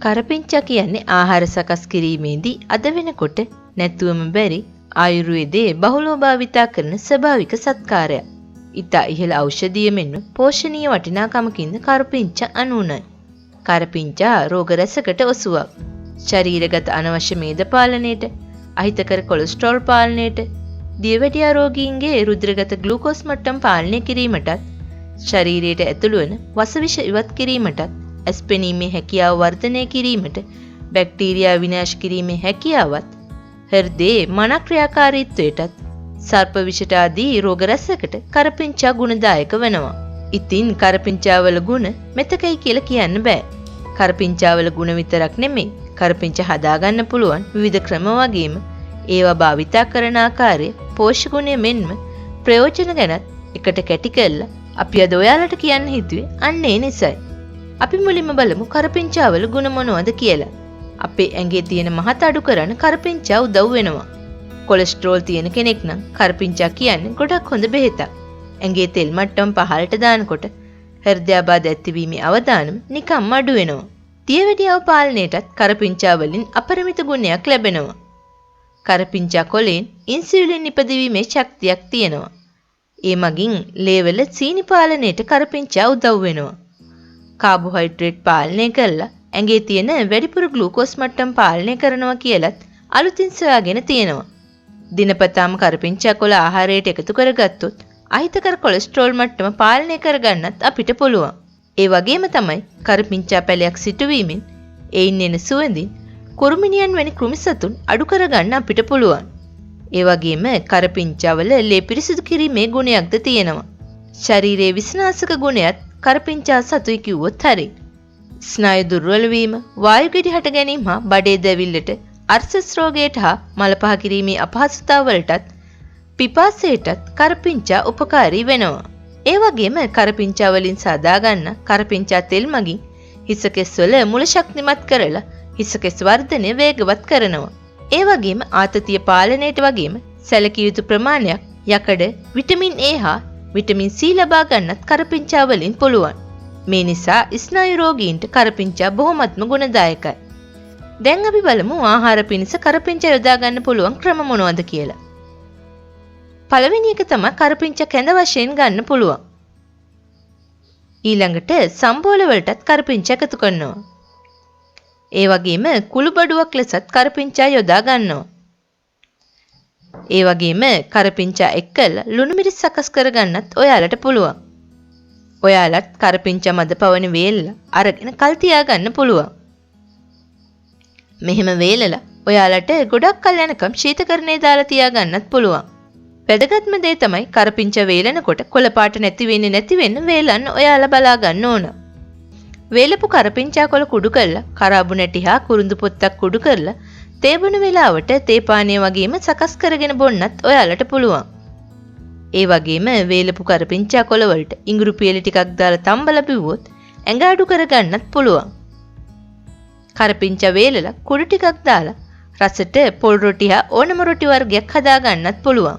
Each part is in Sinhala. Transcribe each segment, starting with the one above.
කරපිංචා කියන්නේ ආහාර සකස් කිරීමේදී අද වෙනකොට නැතුවම බැරි ආයුර්වේදයේ බහුලව භාවිතා කරන ස්වභාවික සත්කාරයක්. ඉතා ඉහළ ඖෂධීය මෙන්ම පෝෂණීය වටිනාකමකින්ද කරපිංචා අනුුණයි. කරපිංචා රෝග රැසකට ඔසුවක්. ශරීරගත අනවශ්‍ය මේද පාලනයට, අහිතකර කොලෙස්ටරෝල් පාලනයට, දියවැඩියා රෝගීන්ගේ රුධිරගත ග්ලූකෝස් මට්ටම් පාලනය කිරීමටත්, ශරීරයට ඇතුළු වන වසවිෂ ඉවත් කිරීමටත්, ඇස්පෙනීමේ හැකියාව වර්ධනය කිරීමට, බැක්ටීරියා විනාශ කිරීමේ හැකියාවත්, හෘදයේ මන ක්‍රියාකාරීත්වයටත්, සර්ප විෂට ආදී රෝග රැසකට කරපිංචා ගුණදායක වෙනවා. ඉතින් කරපිංචාවල ගුණ මෙතකයි කියලා කියන්න බෑ. කරපිංචාවල ගුණ විතරක් නෙමෙයි, කරපිංචා හදාගන්න පුළුවන් විවිධ ක්‍රම වගේම ඒවා භාවිතා කරන ආකාරය, පෝෂ්‍යගුණය මෙන්ම ප්‍රයෝජන ගැනත් එකට කැටි කරලා අපි අද ඔයාලට කියන්න හිතුවේ අන්න ඒ නිසයි. අපි මුලින්ම බලමු කරපිංචාවල ගුණ මොනවද කියලා. අපේ ඇඟේ තියෙන මහත අඩු කරන්න කරපිංචා උදව් වෙනවා. කොලෙස්ටරෝල් තියෙන කෙනෙක් නම් කරපිංචා කියන්නේ ගොඩක් හොඳ බෙහෙතක්. ඇඟේ තෙල් මට්ටම පහළට දානකොට හෘදයාබාධ ඇතිවීමේ අවදානම නිකම්ම අඩු වෙනවා. දියවැඩියාව පාලනයටත් කරපිංචා වලින් අපරිමිත ගුණයක් ලැබෙනවා. කරපිංචා කොලෙන් ඉන්සියුලින් නිපදවීමේ ශක්තියක් තියෙනවා. ඒ මගින් ලේවල සීනි පාලනයට කරපිංචා උදව් වෙනවා. කාබෝහයිඩ්‍රේට් පාලනය කරලා ඇඟේ තියෙන වැඩිපුර ග්ලූකෝස් මට්ටම් පාලනය කරනවා කියලත් අලුතින් සොයාගෙන තියෙනවා. දිනපතාම කරපිංචා කොළ ආහාරයට එකතු කරගත්තොත් අහිතකර කොලෙස්ටරෝල් මට්ටම පාලනය කරගන්නත් අපිට පුළුවන්. ඒ වගේම තමයි කරපිංචා පැලයක් සිටුවීමෙන් එයින් එන සුවඳින් කුරුමිනියන් වැනි කෘමි සතුන් අඩු කරගන්න අපිට පුළුවන්. ඒ වගේම කරපිංචාවල ලේ පිරිසිදු කිරීමේ ගුණයක්ද තියෙනවා. ශරීරයේ විසනාශක ගුණයත් කරපිංචා සතුයි කිව්වොත් හරි. ස්නායු දුර්වල වීම, වායු ගෙඩි හට ගැනීම හා බඩේ දැවිල්ලට, අර්සස් රෝගයට හා මල පහ කිරීමේ අපහසුතාවලටත්, පිපාසයටත් කරපිංචා උපකාරී වෙනවා. ඒ වගේම කරපිංචා වලින් සාදා ගන්න කරපිංචා තෙල් මගින් හිස කෙස්වල මුල ශක්තිමත් කරලා හිස කෙස් වර්ධනය වේගවත් කරනවා. ඒ වගේම ආතතිය පාලනයට වගේම සැලකිය යුතු ප්‍රමාණයක් යකඩ, විටමින් A හා විටමින් C ලබා ගන්නත් කරපිංචා වලින් පුළුවන්. මේ නිසා ස්නායු රෝගීන්ට කරපිංචා බොහොමත්ම ගුණදායකයි. දැන් අපි බලමු ආහාර පිණිස කරපිංචා යොදා ගන්න පුළුවන් ක්‍රම මොනවද කියලා. පළවෙනි එක තමයි කරපිංචා කැඳ වශයෙන් ගන්න පුළුවන්. ඊළඟට සම්බෝල වලටත් කරපිංචා එකතු කරනවා. ඒ වගේම කුළු බඩුවක් ලෙසත් කරපිංචා යොදා ගන්නවා. ඒ වගේම කරපිංචා එක්කලා ලුණු මිරිස් සකස් කරගන්නත් ඔයාලට පුළුවන්. ඔයාලත් කරපිංචා මද පවන වේලලා අරගෙන කල් තියා ගන්න පුළුවන්. මෙහෙම වේලලා ඔයාලට ගොඩක් කල් යනකම් ශීතකරණයේ දාලා තියා ගන්නත් පුළුවන්. වැදගත්ම දේ තමයි කරපිංචා වේලනකොට කොළ පාට නැති වෙන්න වේලන්න ඔයාලා බලා ගන්න ඕන. වේලපු කරපිංචා කොළ කුඩු කරලා කරාබු නැටි හා කුරුඳු පොත්තක් කුඩු කරලා තේ බොන වෙලාවට තේ පානය වගේම සකස් කරගෙන බොන්නත් ඔයාලට පුළුවන්. ඒ වගේම වේලපු කරපිංචා කොළ වලට ඉඟුරු පියලි ටිකක් දාලා තම්බලා බිව්වොත් ඇඟ අඩු කරගන්නත් පුළුවන්. කරපිංචා වේලලා කුඩු ටිකක් දාලා රසට පොල් රොටි හා ඕනම රොටි වර්ගයක් හදා ගන්නත් පුළුවන්.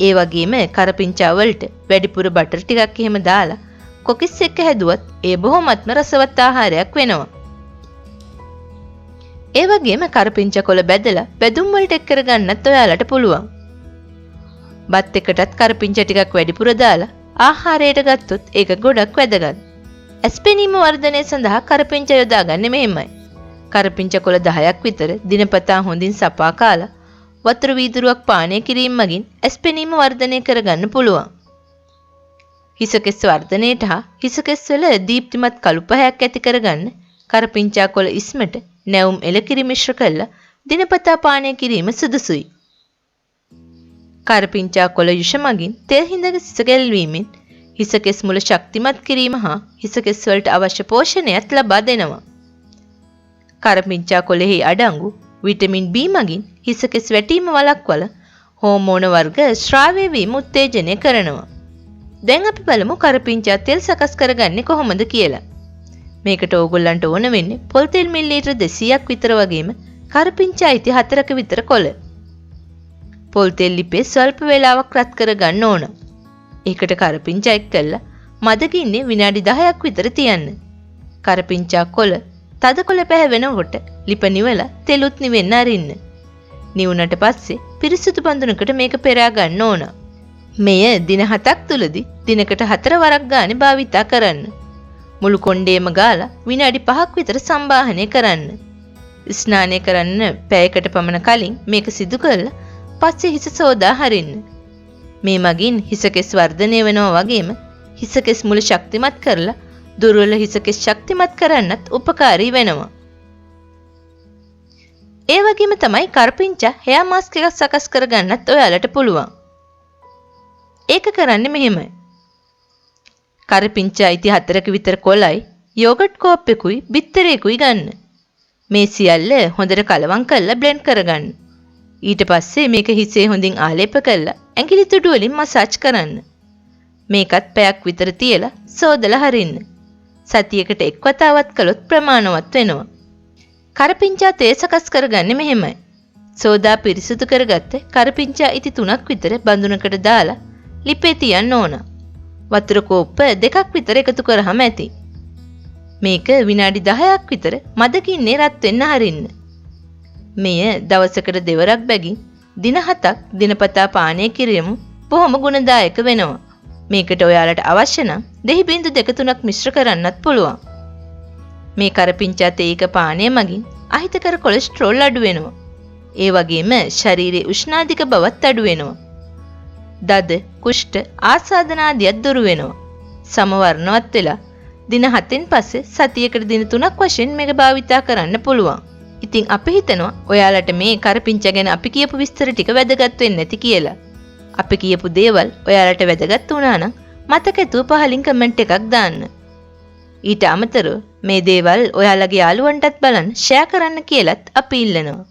ඒ වගේම කරපිංචා වලට වැඩිපුර බටර් ටිකක් එහෙම දාලා කොකිස් එක්ක හැදුවත් ඒ බොහොමත්ම රසවත් ආහාරයක් වෙනවා. ඒ වගේම කරපිංචා කොළ බැදලා බැදුම් වලට එක් කරගන්නත් ඔයාලට පුළුවන්. බත් එකටත් කරපිංචා ටිකක් වැඩිපුර දාලා ආහාරයට ගත්තොත් ඒක ගොඩක් වැදගත්. ඇස්පෙනීම වර්ධනය සඳහා කරපිංචා යොදාගන්නේ මෙහෙමයි. කරපිංචා කොළ 10ක් විතර දිනපතා හොඳින් සපා කාලා වතුර වීදුරුවක් පානය කිරීම මගින් ඇස්පෙනීම වර්ධනය කරගන්න පුළුවන්. හිසකෙස් වර්ධනයට හා හිසකෙස් වල දීප්තිමත් කළු පහයක් ඇති කරගන්න කරපිංචා කොළ ඉස්මට නැවුම් එලකිරි මිශ්‍ර කරලා දිනපතා පානය කිරීම සුදුසුයි. කරපිංචා කොළ යුෂ මගින් තෙල් හිඳක සිස ගැල්වීමෙන් හිසකෙස් මුල ශක්තිමත් කිරීම හා හිසකෙස් වලට අවශ්‍ය පෝෂණයත් ලබා දෙනවා. කරපිංචා කොළෙහි අඩංගු විටමින් B මගින් හිසකෙස් වැටීම වළක්වල හෝමෝන වර්ග ශ්‍රාව්‍ය වීම උත්තේජනය කරනවා. දැන් අපි බලමු කරපිංචා තෙල් සකස් කරගන්නේ කොහොමද කියලා. මේකට ඕගොල්ලන්ට ඕන වෙන්නේ පොල් තෙල් මිලිලීටර 200ක් විතර වගේම කරපිංචා ඉති 4ක විතර කොළ. පොල් තෙල් ලිපේ ස්වල්ප වේලාවක් රත් කරගන්න ඕන. ඒකට කරපිංචා එක්කලා මදගින්නේ විනාඩි 10ක් විතර තියන්න. කරපිංචා කොළ තද කොළ පැහැවෙනකොට ලිප නිවලා තෙලුත් නිවෙන්න අරින්න. නිවුනට පස්සේ පිරිසිදු බඳුනකට මේක පෙරා ගන්න ඕන. මෙය දින 7ක් තුලදී දිනකට 4 වරක් ගානේ භාවිතා කරන්න. මුළු කොණ්ඩේම ගාලා විනාඩි 5ක් විතර සම්බාහනය කරන්න. ස්නානය කරන්න පැයකට පමණ කලින් මේක සිදු කරලා පස්සේ හිස සෝදා හරින්න. මේ මගින් හිසකෙස් වර්ධනය වෙනවා වගේම හිසකෙස් මුල ශක්තිමත් කරලා දුර්වල හිසකෙස් ශක්තිමත් කරන්නත් උපකාරී වෙනවා. ඒ වගේම තමයි කරපිංචා හෙයා මාස්ක් එකක් සකස් කරගන්නත් ඔයාලට පුළුවන්. ඒක කරන්නේ මෙහෙමයි. කරපිංචා ඉති 4ක විතර කොළයි යෝගට් කෝප්පෙකුයි බිත්තරේකුයි ගන්න. මේ සියල්ල හොඳට කලවම් කරලා බ්ලෙන්ඩ් කරගන්න. ඊට පස්සේ මේක හිසේ හොඳින් ආලේප කරලා ඇඟිලි තුඩු වලින් මසාජ් කරන්න. මේකත් පැයක් විතර තියලා සෝදලා හරින්න. සතියකට එක් වතාවක් කළොත් ප්‍රමාණවත් වෙනවා. කරපිංචා තේ සකස් කරගන්නේ මෙහෙමයි. සෝදා පිරිසිදු කරගත්ත කරපිංචා ඉති 3ක් විතර බඳුනකට දාලා ලිපේ තියන්න ඕන. වතුර කෝප්ප 2ක් විතර එකතු කරාම ඇති. මේක විනාඩි 10ක් විතර මදකින්නේ රත් වෙන්න හරින්න. මෙය දවසකට දෙවරක් බැගින් දින 7ක් දිනපතා පානය කිරීම බොහොම ගුණදායක වෙනවා. මේකට ඔයාලට අවශ්‍ය නම් දෙහි බිංදු 2-3ක් මිශ්‍ර කරන්නත් පුළුවන්. මේ කරපිංචා තේක පානය මගින් අහිතකර කොලෙස්ටරෝල් අඩු වෙනවා. ඒ වගේම ශරීරයේ උෂ්ණාධික බවත් අඩු වෙනවා. දද, කුෂ්ඨ, ආසාදන ආදියත් දුරු වෙනවා. සමවර්ණවත් වෙලා දින 7න් පස්සේ සතියකට දින 3ක් වශයෙන් මේක භාවිතා කරන්න පුළුවන්. ඉතින් අපි හිතනවා ඔයාලට මේ කරපිංචා ගැන අපි කියපු විස්තර ටික වැදගත් වෙන්නේ නැති කියලා. අපි කියපු දේවල් ඔයාලට වැදගත් වුණා නම් මතකතුව පහලින් කමෙන්ට් එකක් දාන්න. ඊට අමතරව මේ දේවල් ඔයාලගේ යාළුවන්ටත් බලන්න ෂෙයා කරන්න කියලත් අපි ඉල්ලනවා.